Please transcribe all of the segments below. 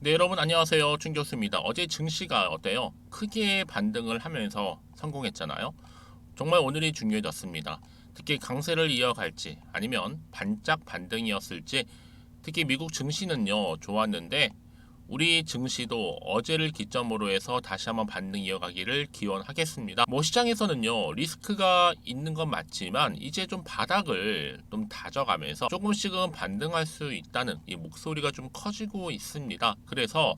네, 여러분 안녕하세요. 춘 교수입니다. 어제 증시가 어때요? 크게 반등을 하면서 성공했잖아요. 정말 오늘이 중요해졌습니다. 특히 강세를 이어갈지 아니면 반짝 반등이었을지, 특히 미국 증시는요 좋았는데 우리 증시도 어제를 기점으로 해서 다시 한번 반등 이어가기를 기원하겠습니다. 뭐 시장에서는요 리스크가 있는 건 맞지만 이제 좀 바닥을 좀 다져가면서 조금씩은 반등할 수 있다는 이 목소리가 좀 커지고 있습니다. 그래서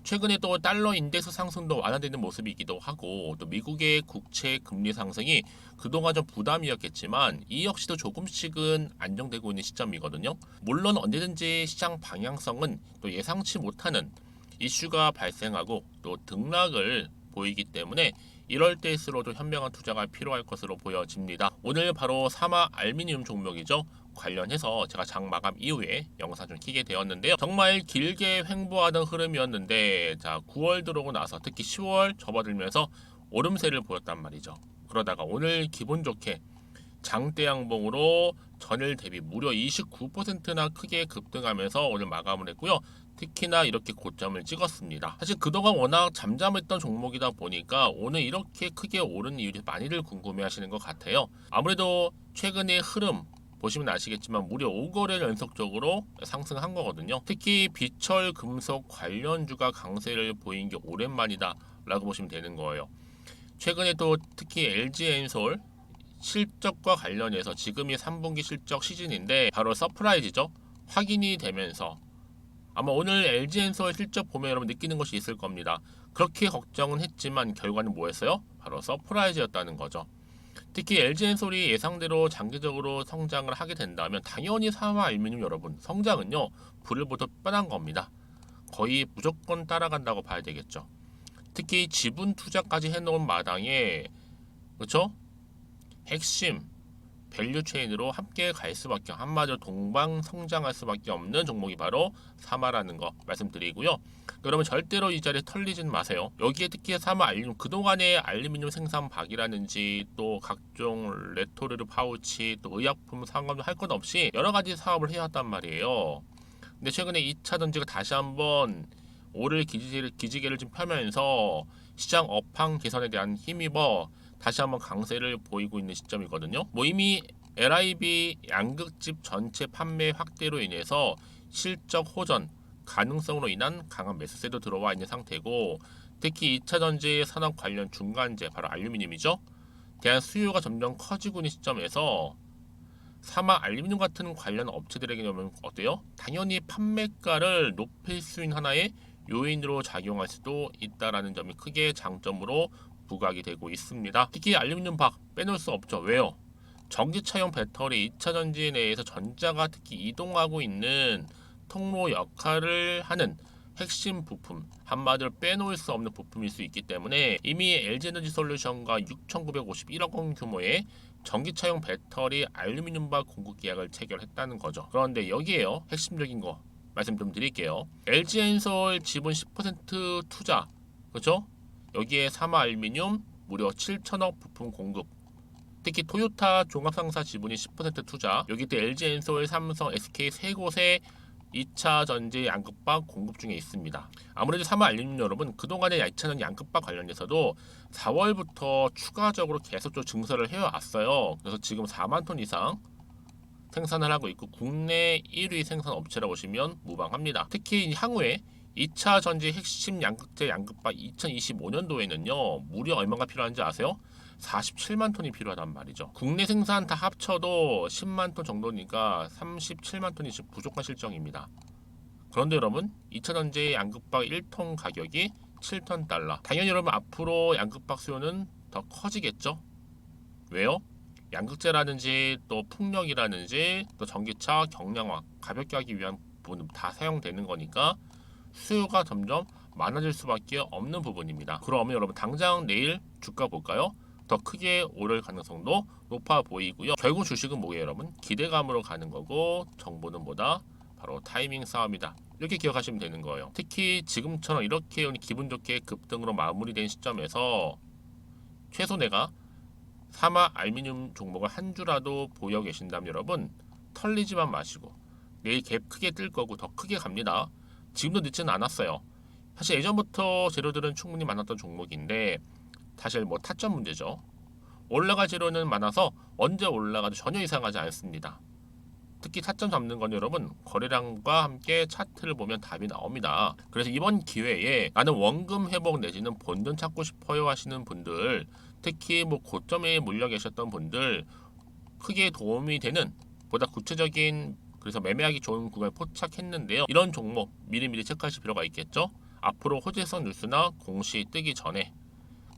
최근에 또 달러 인덱스 상승도 완화되는 모습이기도 하고, 또 미국의 국채 금리 상승이 그동안 좀 부담이었겠지만 이 역시도 조금씩은 안정되고 있는 시점이거든요. 물론 언제든지 시장 방향성은 또 예상치 못하는 이슈가 발생하고 또 등락을 보이기 때문에 이럴 때일수록 현명한 투자가 필요할 것으로 보여집니다. 오늘 바로 사마 알루미늄 종목이죠. 관련해서 제가 장 마감 이후에 영상 좀 키게 되었는데요. 정말 길게 횡보하던 흐름이었는데, 자 9월 들어오고 나서 특히 10월 접어들면서 오름세를 보였단 말이죠. 그러다가 오늘 기분 좋게 장대 양봉으로 전일 대비 무려 29%나 크게 급등하면서 오늘 마감을 했고요. 특히나 이렇게 고점을 찍었습니다. 사실 그동안 워낙 잠잠했던 종목이다 보니까 오늘 이렇게 크게 오른 이유를 많이들 궁금해 하시는 것 같아요. 아무래도 최근의 흐름 보시면 아시겠지만 무려 5거래 연속적으로 상승한 거거든요. 특히 비철 금속 관련주가 강세를 보인 게 오랜만이다 라고 보시면 되는 거예요. 최근에 또 특히 LG엔솔 실적과 관련해서 지금이 3분기 실적 시즌인데 바로 서프라이즈죠. 확인이 되면서 아마 오늘 LG엔솔 실적 보면 여러분 느끼는 것이 있을 겁니다. 그렇게 걱정은 했지만 결과는 뭐였어요? 바로 서프라이즈였다는 거죠. 특히 LG엔솔이 예상대로 장기적으로 성장을 하게 된다면 당연히 사마 알루미늄 여러분 성장은요 불을 보듯 뻔한 겁니다. 거의 무조건 따라간다고 봐야 되겠죠. 특히 지분 투자까지 해놓은 마당에, 그렇죠? 핵심 밸류 체인으로 함께 갈 수밖에, 한마디로 동방 성장할 수밖에 없는 종목이 바로 사마라는 거 말씀드리고요. 여러분 절대로 이 자리에 털리진 마세요. 여기에 특히 사마 알루미늄, 그동안의 알루미늄 생산 박이라든지 또 각종 레토르 파우치 또 의약품 상업도 할 것 없이 여러 가지 사업을 해왔단 말이에요. 근데 최근에 2차 전지가 다시 한번 오를 기지개를 좀 펴면서 시장 업황 개선에 대한 힘입어 다시 한번 강세를 보이고 있는 시점이거든요. 뭐 이미 LIB 양극집 전체 판매 확대로 인해서 실적 호전 가능성으로 인한 강한 매수세도 들어와 있는 상태고, 특히 2차 전지 산업 관련 중간재 바로 알루미늄이죠. 대한 수요가 점점 커지고 있는 시점에서 사마 알루미늄 같은 관련 업체들에게는 어때요? 당연히 판매가를 높일 수 있는 하나의 요인으로 작용할 수도 있다라는 점이 크게 장점으로 부각이 되고 있습니다. 특히 알루미늄 박 빼놓을 수 없죠. 왜요? 전기차용 배터리 2차 전지 내에서 전자가 특히 이동하고 있는 통로 역할을 하는 핵심 부품, 한마디로 빼놓을 수 없는 부품일 수 있기 때문에 이미 LG에너지 솔루션과 6,951억 원 규모의 전기차용 배터리 알루미늄바 공급 계약을 체결했다는 거죠. 그런데 여기에요 핵심적인 거 말씀 좀 드릴게요. LG엔솔 지분 10% 투자, 그렇죠? 여기에 사마 알루미늄 무려 7천억 부품 공급, 특히 토요타 종합상사 지분이 10% 투자, 여기 또 LG엔솔, 삼성, SK 세 곳의 2차 전지 양극박 공급 중에 있습니다. 아무래도 사마 알루미늄 여러분 그동안의 2차 전지 양극박 관련해서도 4월부터 추가적으로 계속적으로 증설을 해왔어요. 그래서 지금 4만 톤 이상 생산을 하고 있고 국내 1위 생산 업체라고 보시면 무방합니다. 특히 향후에 2차 전지 핵심 양극재 양극박 2025년도에는요 무려 얼마가 필요한지 아세요? 47만 톤이 필요하단 말이죠. 국내 생산 다 합쳐도 10만 톤 정도니까 37만 톤이 지금 부족한 실정입니다. 그런데 여러분 2차 전지 양극박 1톤 가격이 7톤 달러. 당연히 여러분 앞으로 양극박 수요는 더 커지겠죠. 왜요? 양극재라든지 또 풍력이라든지 또 전기차 경량화 가볍게 하기 위한 부분 다 사용되는 거니까 수요가 점점 많아질 수밖에 없는 부분입니다. 그러면 여러분 당장 내일 주가 볼까요? 더 크게 오를 가능성도 높아 보이고요. 결국 주식은 뭐예요, 여러분? 기대감으로 가는 거고 정보는 뭐다? 바로 타이밍 싸움이다. 이렇게 기억하시면 되는 거예요. 특히 지금처럼 이렇게 기분 좋게 급등으로 마무리된 시점에서 최소 내가 사마 알루미늄 종목을 한 주라도 보여 계신다면 여러분 털리지만 마시고 내일 갭 크게 뜰 거고 더 크게 갑니다. 지금도 늦지는 않았어요. 사실 예전부터 재료들은 충분히 많았던 종목인데 사실 뭐 타점 문제죠. 올라갈 재료는 많아서 언제 올라가도 전혀 이상하지 않습니다. 특히 타점 잡는 건 여러분 거래량과 함께 차트를 보면 답이 나옵니다. 그래서 이번 기회에 나는 원금 회복 내지는 본전 찾고 싶어요 하시는 분들, 특히 뭐 고점에 몰려 계셨던 분들, 크게 도움이 되는 보다 구체적인, 그래서 매매하기 좋은 구간을 포착했는데요. 이런 종목 미리미리 체크하실 필요가 있겠죠. 앞으로 호재성 뉴스나 공시 뜨기 전에,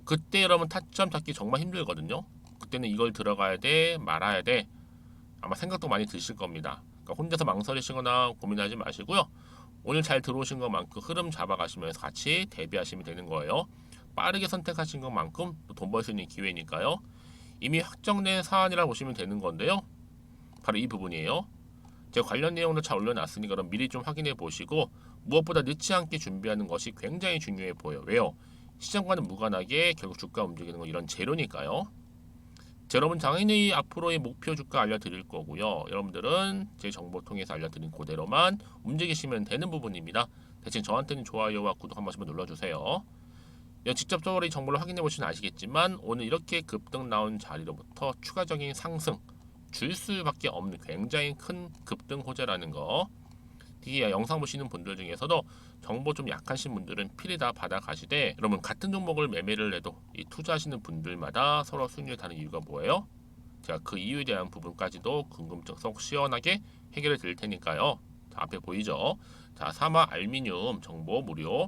그때 여러분 타점 찾기 정말 힘들거든요. 그때는 이걸 들어가야 돼 말아야 돼, 아마 생각도 많이 드실 겁니다. 그러니까 혼자서 망설이시거나 고민하지 마시고요. 오늘 잘 들어오신 것만큼 흐름 잡아가시면서 같이 대비하시면 되는 거예요. 빠르게 선택하신 것만큼 돈 벌 수 있는 기회니까요. 이미 확정된 사안이라고 보시면 되는 건데요. 바로 이 부분이에요. 제가 관련 내용도 잘 올려놨으니까 그럼 미리 좀 확인해 보시고, 무엇보다 늦지 않게 준비하는 것이 굉장히 중요해 보여요. 왜요? 시장과는 무관하게 결국 주가 움직이는 건 이런 재료니까요. 자, 여러분 당연히 앞으로의 목표 주가 알려드릴 거고요. 여러분들은 제 정보 통해서 알려드린 그대로만 움직이시면 되는 부분입니다. 대신 저한테는 좋아요와 구독 한 번씩만 눌러주세요. 직접적으로 이 정보를 확인해 보시면 아시겠지만 오늘 이렇게 급등 나온 자리로부터 추가적인 상승 줄 수밖에 없는 굉장히 큰 급등 호재라는 거. 특히 영상 보시는 분들 중에서도 정보 좀 약하신 분들은 필히 다 받아가시되, 여러분 같은 종목을 매매를 해도 이 투자하시는 분들마다 서로 수익률이 다른 이유가 뭐예요? 제가 그 이유에 대한 부분까지도 궁금증 속 시원하게 해결해 드릴 테니까요. 자, 앞에 보이죠? 자, 사마 알미늄 정보 무료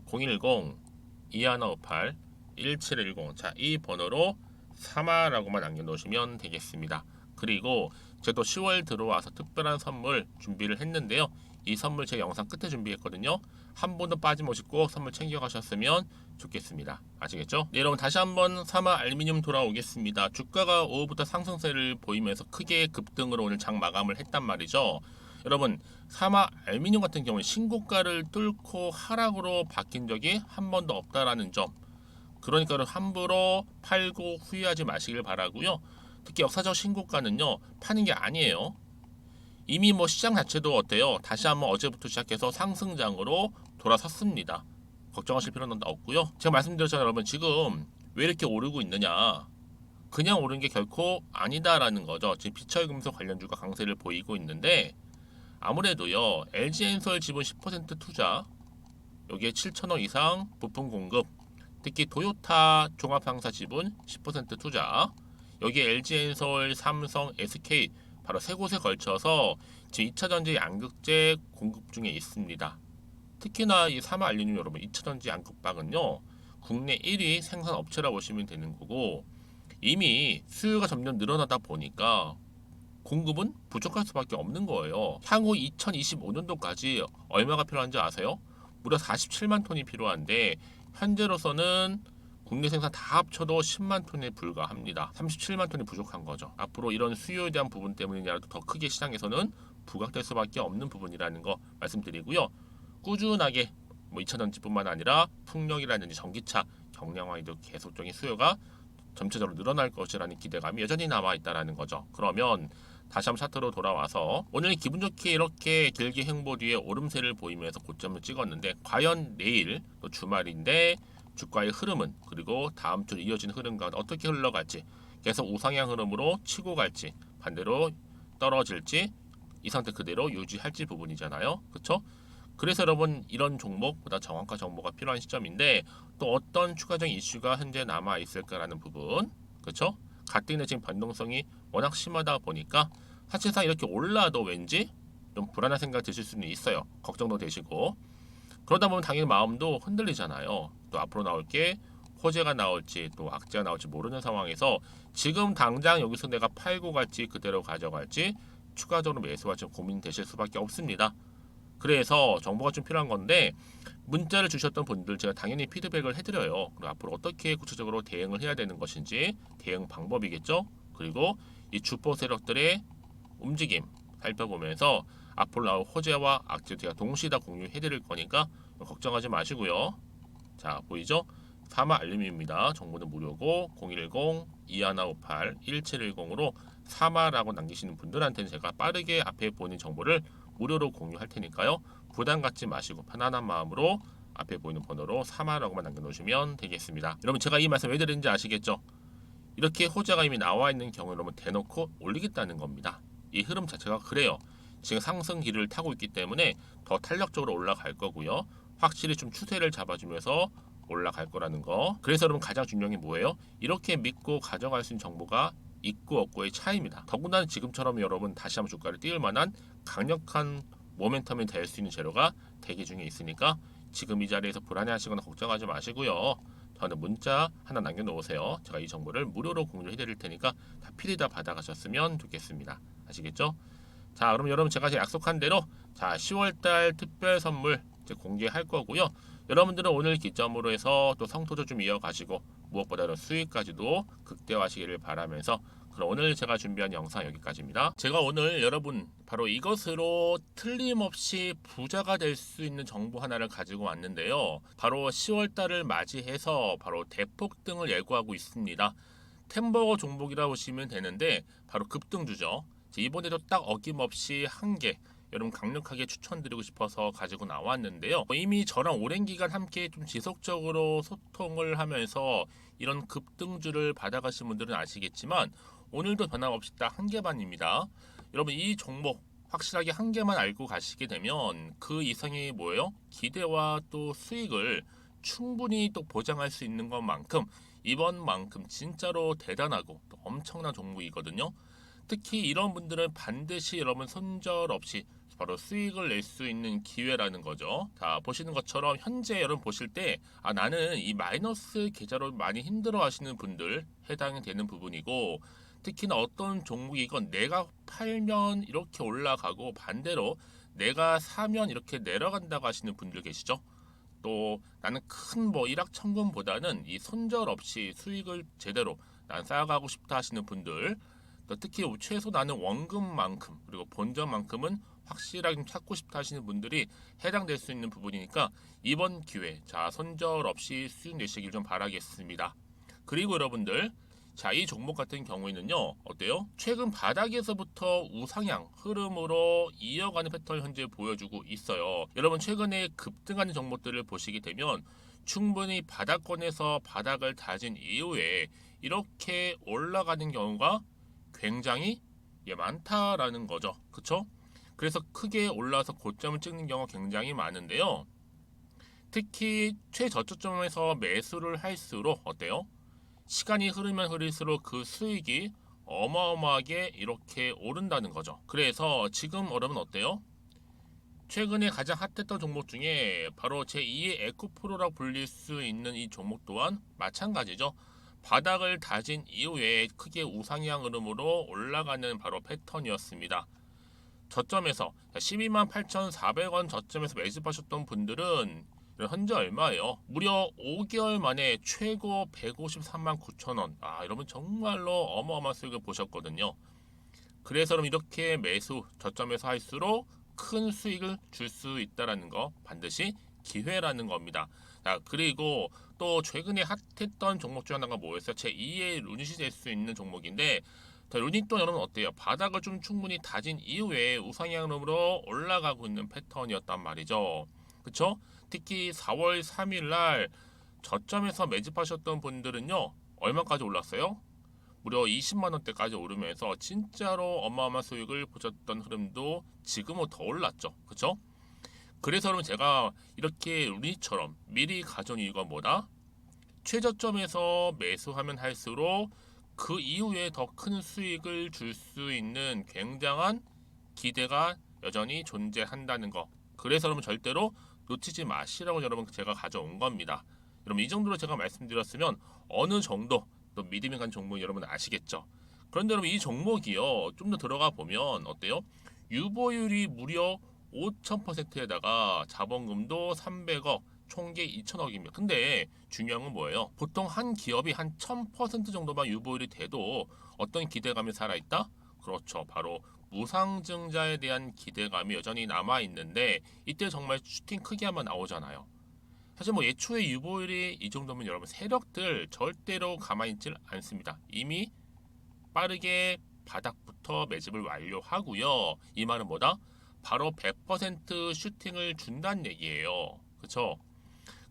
010-2158-1710. 자, 이 번호로 사마라고만 남겨놓으시면 되겠습니다. 그리고 저도 10월 들어와서 특별한 선물 준비를 했는데요. 이 선물 제 영상 끝에 준비했거든요. 한 번도 빠짐없이 꼭 선물 챙겨가셨으면 좋겠습니다. 아시겠죠? 네, 여러분 다시 한번 사마 알미늄 돌아오겠습니다. 주가가 오후부터 상승세를 보이면서 크게 급등으로 오늘 장 마감을 했단 말이죠. 여러분 사마 알미늄 같은 경우는 신고가를 뚫고 하락으로 바뀐 적이 한 번도 없다라는 점. 그러니까 함부로 팔고 후회하지 마시길 바라고요. 특히 역사적 신고가는요 파는 게 아니에요. 이미 뭐 시장 자체도 어때요? 다시 한번 어제부터 시작해서 상승장으로 돌아섰습니다. 걱정하실 필요는 없고요. 제가 말씀드렸잖아요, 여러분. 지금 왜 이렇게 오르고 있느냐? 그냥 오른 게 결코 아니다라는 거죠. 지금 비철금속 관련주가 강세를 보이고 있는데, 아무래도요 LG엔솔 지분 10% 투자, 여기에 7천억 이상 부품 공급, 특히 도요타 종합상사 지분 10% 투자, 여기에 LG엔솔, 삼성, SK 바로 세 곳에 걸쳐서 지금 2차전지 양극재 공급 중에 있습니다. 특히나 이 사마 알루미늄 여러분 2차전지 양극박은요 국내 1위 생산 업체라고 보시면 되는 거고, 이미 수요가 점점 늘어나다 보니까 공급은 부족할 수밖에 없는 거예요. 향후 2025년도까지 얼마가 필요한지 아세요? 무려 47만 톤이 필요한데 현재로서는 국내 생산 다 합쳐도 10만 톤에 불과합니다. 37만 톤이 부족한 거죠. 앞으로 이런 수요에 대한 부분 때문이라도 더 크게 시장에서는 부각될 수밖에 없는 부분이라는 거 말씀드리고요. 꾸준하게 뭐 2차전지뿐만 아니라 풍력이라든지 전기차, 경량화에도 계속적인 수요가 점차적으로 늘어날 것이라는 기대감이 여전히 남아 있다라는 거죠. 그러면 다시 한번 차트로 돌아와서 오늘 기분 좋게 이렇게 길게 행보 뒤에 오름세를 보이면서 고점을 찍었는데, 과연 내일 또 주말인데 주가의 흐름은, 그리고 다음 주 이어지는 흐름 가운데 어떻게 흘러갈지, 계속 우상향 흐름으로 치고 갈지 반대로 떨어질지 이 상태 그대로 유지할지 부분이잖아요. 그렇죠? 그래서 여러분 이런 종목보다 정확한 정보가 필요한 시점인데, 또 어떤 추가적인 이슈가 현재 남아 있을까라는 부분, 그렇죠? 가뜩이나 지금 변동성이 워낙 심하다 보니까 사실상 이렇게 올라도 왠지 좀 불안한 생각 드실 수는 있어요. 걱정도 되시고, 그러다 보면 당연히 마음도 흔들리잖아요. 또 앞으로 나올 게 호재가 나올지 또 악재가 나올지 모르는 상황에서 지금 당장 여기서 내가 팔고 갈지 그대로 가져갈지 추가적으로 매수가 좀 고민되실 수밖에 없습니다. 그래서 정보가 좀 필요한 건데, 문자를 주셨던 분들 제가 당연히 피드백을 해드려요. 그리고 앞으로 어떻게 구체적으로 대응을 해야 되는 것인지 대응 방법이겠죠. 그리고 이 주포 세력들의 움직임 살펴보면서 앞으로 나올 호재와 악재 제가 동시에 다 공유해드릴 거니까 걱정하지 마시고요. 자, 보이죠? 사마 알루미늄입니다. 정보는 무료고 010-2158-1710으로 사마라고 남기시는 분들한테는 제가 빠르게 앞에 보는 정보를 무료로 공유할 테니까요. 부담 갖지 마시고 편안한 마음으로 앞에 보이는 번호로 4만원만 남겨놓으시면 되겠습니다. 여러분 제가 이 말씀 왜 드리는지 아시겠죠? 이렇게 호재가 이미 나와 있는 경우에 여러분 대놓고 올리겠다는 겁니다. 이 흐름 자체가 그래요. 지금 상승 기류를 타고 있기 때문에 더 탄력적으로 올라갈 거고요. 확실히 좀 추세를 잡아주면서 올라갈 거라는 거. 그래서 여러분 가장 중요한 게 뭐예요? 이렇게 믿고 가져갈 수 있는 정보가 있고 없고의 차이입니다. 더군다나 지금처럼 여러분 다시 한번 주가를 띄울 만한 강력한 모멘텀이 될 수 있는 재료가 대기 중에 있으니까 지금 이 자리에서 불안해하시거나 걱정하지 마시고요. 저는 문자 하나 남겨놓으세요. 제가 이 정보를 무료로 공유해드릴 테니까 다 필히 다 받아가셨으면 좋겠습니다. 아시겠죠? 자, 그럼 여러분 제가 약속한 대로 자 10월달 특별 선물 이제 공개할 거고요. 여러분들은 오늘 기점으로 해서 또 성토도 좀 이어가시고 무엇보다도 수익까지도 극대화하시기를 바라면서 그럼 오늘 제가 준비한 영상 여기까지입니다. 제가 오늘 여러분 바로 이것으로 틀림없이 부자가 될 수 있는 정보 하나를 가지고 왔는데요. 바로 10월달을 맞이해서 바로 대폭등을 예고하고 있습니다. 템버거 종목이라고 보시면 되는데 바로 급등주죠. 이번에도 딱 어김없이 한 개 여러분 강력하게 추천드리고 싶어서 가지고 나왔는데요. 이미 저랑 오랜 기간 함께 좀 지속적으로 소통을 하면서 이런 급등주를 받아가신 분들은 아시겠지만 오늘도 변함없이 딱 한 개만입니다. 여러분 이 종목 확실하게 한 개만 알고 가시게 되면 그 이상이 뭐예요? 기대와 또 수익을 충분히 또 보장할 수 있는 것만큼 이번만큼 진짜로 대단하고 또 엄청난 종목이거든요. 특히 이런 분들은 반드시 여러분 손절 없이 바로 수익을 낼 수 있는 기회라는 거죠. 자, 보시는 것처럼 현재 여러분 보실 때 나는 이 마이너스 계좌로 많이 힘들어 하시는 분들 해당이 되는 부분이고 특히나 어떤 종목이건 내가 팔면 이렇게 올라가고 반대로 내가 사면 이렇게 내려간다고 하시는 분들 계시죠. 또 나는 큰 뭐 일확천금보다는 이 손절 없이 수익을 제대로 난 쌓아가고 싶다 하시는 분들 또 특히 최소 나는 원금만큼 그리고 본전만큼은 확실하게 좀 찾고 싶다 하시는 분들이 해당될 수 있는 부분이니까 이번 기회 자 손절 없이 수익 내시길 좀 바라겠습니다. 그리고 여러분들 자, 이 종목 같은 경우에는요, 어때요? 최근 바닥에서부터 우상향 흐름으로 이어가는 패턴을 현재 보여주고 있어요. 여러분, 최근에 급등하는 종목들을 보시게 되면 충분히 바닥권에서 바닥을 다진 이후에 이렇게 올라가는 경우가 굉장히 많다라는 거죠. 그쵸? 그래서 크게 올라서 고점을 찍는 경우가 굉장히 많은데요. 특히 최저점에서 매수를 할수록 어때요? 시간이 흐르면 흐를수록 그 수익이 어마어마하게 이렇게 오른다는 거죠. 그래서 지금 여러분 어때요? 최근에 가장 핫했던 종목 중에 바로 제2의 에코프로라고 불릴 수 있는 이 종목 또한 마찬가지죠. 바닥을 다진 이후에 크게 우상향 흐름으로 올라가는 바로 패턴이었습니다. 저점에서 128,400원 저점에서 매집하셨던 분들은 현재 얼마예요? 무려 5개월 만에 최고 153만 9천원. 여러분 정말로 어마어마한 수익을 보셨거든요. 그래서 그럼 이렇게 매수 저점에서 할수록 큰 수익을 줄 수 있다는 거 반드시 기회라는 겁니다. 자, 그리고 또 최근에 핫했던 종목 중 하나가 뭐였어요? 제2의 루닛이 될 수 있는 종목인데 루닛도 여러분 어때요? 바닥을 좀 충분히 다진 이후에 우상향으로 올라가고 있는 패턴이었단 말이죠. 그쵸? 특히 4월 3일 날 저점에서 매집하셨던 분들은요. 얼마까지 올랐어요? 무려 20만 원대까지 오르면서 진짜로 어마어마한 수익을 보셨던 흐름도 지금은 더 올랐죠. 그쵸? 그래서 여러분 제가 이렇게 루닛처럼 미리 가져온 이유가 뭐다? 최저점에서 매수하면 할수록 그 이후에 더 큰 수익을 줄 수 있는 굉장한 기대가 여전히 존재한다는 거. 그래서 여러분 절대로 놓치지 마시라고 여러분 제가 가져온 겁니다. 여러분 이 정도로 제가 말씀드렸으면 어느 정도 또 믿음이 간 종목 여러분 아시겠죠? 그런데 여러분 이 종목이요 좀 더 들어가 보면 어때요? 유보율이 무려 5,000%에다가 자본금도 300억 총계 2천억입니다. 근데 중요한 건 뭐예요? 보통 한 기업이 한 1000% 정도만 유보율이 돼도 어떤 기대감이 살아있다? 그렇죠. 바로 무상증자에 대한 기대감이 여전히 남아있는데 이때 정말 슈팅 크게 한번 나오잖아요. 사실 뭐 예초에 유보율이 이 정도면 여러분 세력들 절대로 가만히 있질 않습니다. 이미 빠르게 바닥부터 매집을 완료하고요. 이 말은 뭐다? 바로 100% 슈팅을 준다는 얘기예요. 그쵸?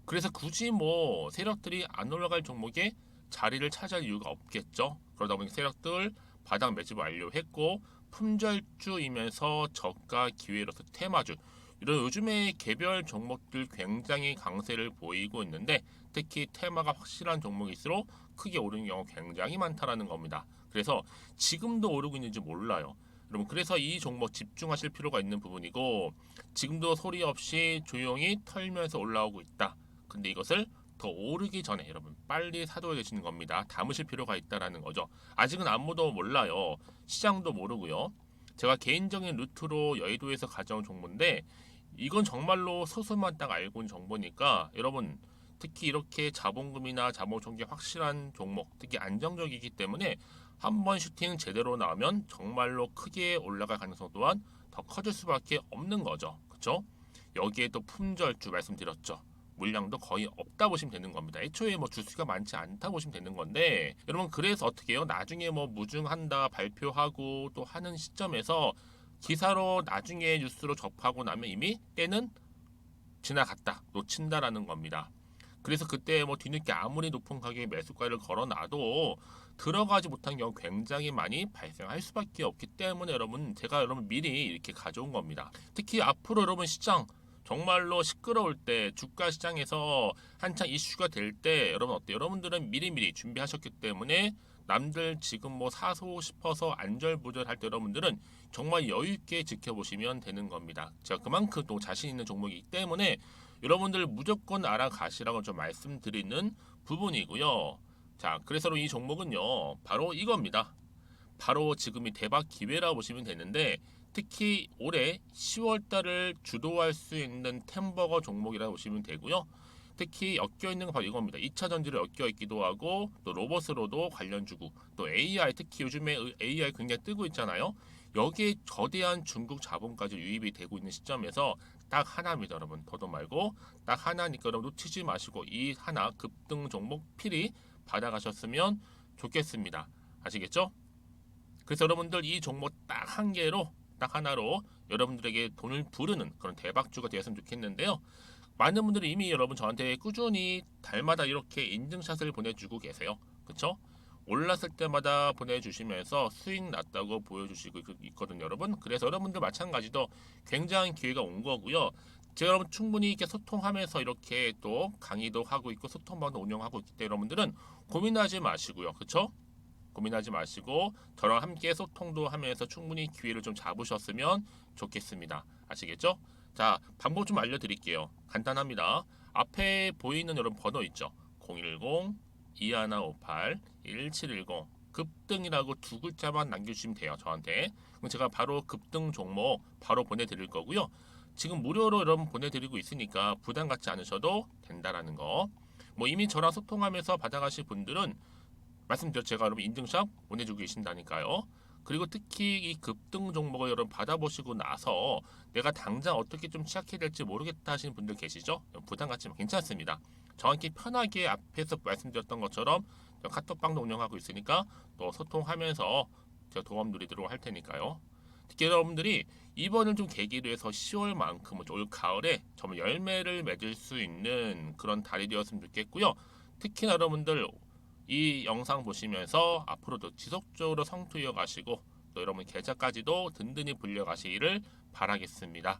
그래서 굳이 뭐 세력들이 안 올라갈 종목에 자리를 차지할 이유가 없겠죠. 그러다 보니 세력들 바닥 매집 완료했고 품절주이면서 저가 기회로서 테마주 이런 요즘에 개별 종목들 굉장히 강세를 보이고 있는데 특히 테마가 확실한 종목일수록 크게 오르는 경우 굉장히 많다라는 겁니다. 그래서 지금도 오르고 있는지 몰라요. 여러분 그래서 이 종목 집중하실 필요가 있는 부분이고 지금도 소리 없이 조용히 털면서 올라오고 있다. 근데 이것을 더 오르기 전에 여러분 빨리 사둬야 되시는 겁니다. 담으실 필요가 있다라는 거죠. 아직은 아무도 몰라요. 시장도 모르고요. 제가 개인적인 루트로 여의도에서 가져온 정보인데 이건 정말로 소수만 딱 알고 있는 정보니까 여러분 특히 이렇게 자본금이나 자본총계 확실한 종목 특히 안정적이기 때문에 한번 슈팅 제대로 나오면 정말로 크게 올라갈 가능성 또한 더 커질 수밖에 없는 거죠. 그렇죠? 여기에 또 품절주 말씀드렸죠. 물량도 거의 없다 보시면 되는 겁니다. 애초에 뭐 주수가 많지 않다 보시면 되는 건데 여러분 그래서 어떻게 해요? 나중에 뭐 무증한다 발표하고 또 하는 시점에서 기사로 나중에 뉴스로 접하고 나면 이미 때는 지나갔다 놓친다라는 겁니다. 그래서 그때 뭐 뒤늦게 아무리 높은 가격에 매수가를 걸어놔도 들어가지 못한 경우 굉장히 많이 발생할 수밖에 없기 때문에 여러분 제가 여러분 미리 이렇게 가져온 겁니다. 특히 앞으로 여러분 시장 정말로 시끄러울 때 주가 시장에서 한창 이슈가 될 때 여러분 어때요? 여러분들은 미리미리 준비하셨기 때문에 남들 지금 뭐 사고 싶어서 안절부절할 때 여러분들은 정말 여유 있게 지켜보시면 되는 겁니다. 제가 그만큼 또 자신 있는 종목이기 때문에 여러분들 무조건 알아가시라고 좀 말씀드리는 부분이고요. 자, 그래서 이 종목은요, 바로 이겁니다. 바로 지금이 대박 기회라 보시면 되는데 특히 올해 10월 달을 주도할 수 있는 템버거 종목이라 보시면 되고요. 특히 엮여 있는 건 바로 이겁니다. 2차 전지를 엮여 있기도 하고 또 로봇으로도 관련 주고 또 AI 특히 요즘에 AI 굉장히 뜨고 있잖아요. 여기에 거대한 중국 자본까지 유입이 되고 있는 시점에서 딱 하나입니다, 여러분. 더도 말고 딱 하나니까 여러분 놓치지 마시고 이 하나 급등 종목 필히 받아가셨으면 좋겠습니다. 아시겠죠? 그래서 여러분들 이 종목 딱 한 개로 딱 하나로 여러분들에게 돈을 부르는 그런 대박주가 되었으면 좋겠는데요. 많은 분들이 이미 여러분 저한테 꾸준히 달마다 이렇게 인증샷을 보내주고 계세요. 그쵸? 올랐을 때마다 보내주시면서 수익 났다고 보여주시고 있거든요, 여러분. 그래서 여러분들 마찬가지도 굉장히 기회가 온 거고요. 제가 여러분 충분히 이렇게 소통하면서 이렇게 또 강의도 하고 있고 소통방도 운영하고 있기 때문에 여러분들은 고민하지 마시고요. 그쵸? 고민하지 마시고 저랑 함께 소통도 하면서 충분히 기회를 좀 잡으셨으면 좋겠습니다. 아시겠죠? 자, 방법 좀 알려드릴게요. 간단합니다. 앞에 보이는 여러분 번호 있죠? 010-2158-1710 급등이라고 두 글자만 남겨주시면 돼요. 저한테. 그럼 제가 바로 급등 종목 바로 보내드릴 거고요. 지금 무료로 여러분 보내드리고 있으니까 부담 갖지 않으셔도 된다라는 거. 뭐 이미 저랑 소통하면서 받아가실 분들은 말씀드렸죠. 제가 여러분 인증샷 보내주고 계신다니까요. 그리고 특히 이 급등 종목을 여러분 받아보시고 나서 내가 당장 어떻게 좀 시작해야 될지 모르겠다 하시는 분들 계시죠? 부담 갖지만 괜찮습니다. 정확히 편하게 앞에서 말씀드렸던 것처럼 카톡방도 운영하고 있으니까 또 소통하면서 제가 도움 드리도록 할 테니까요. 특히 여러분들이 이번을 좀 계기로 해서 10월만큼은 올 가을에 정말 열매를 맺을 수 있는 그런 달이 되었으면 좋겠고요. 특히나 여러분들 이 영상 보시면서 앞으로도 지속적으로 성투 이어가시고 또 여러분 계좌까지도 든든히 불려가시기를 바라겠습니다.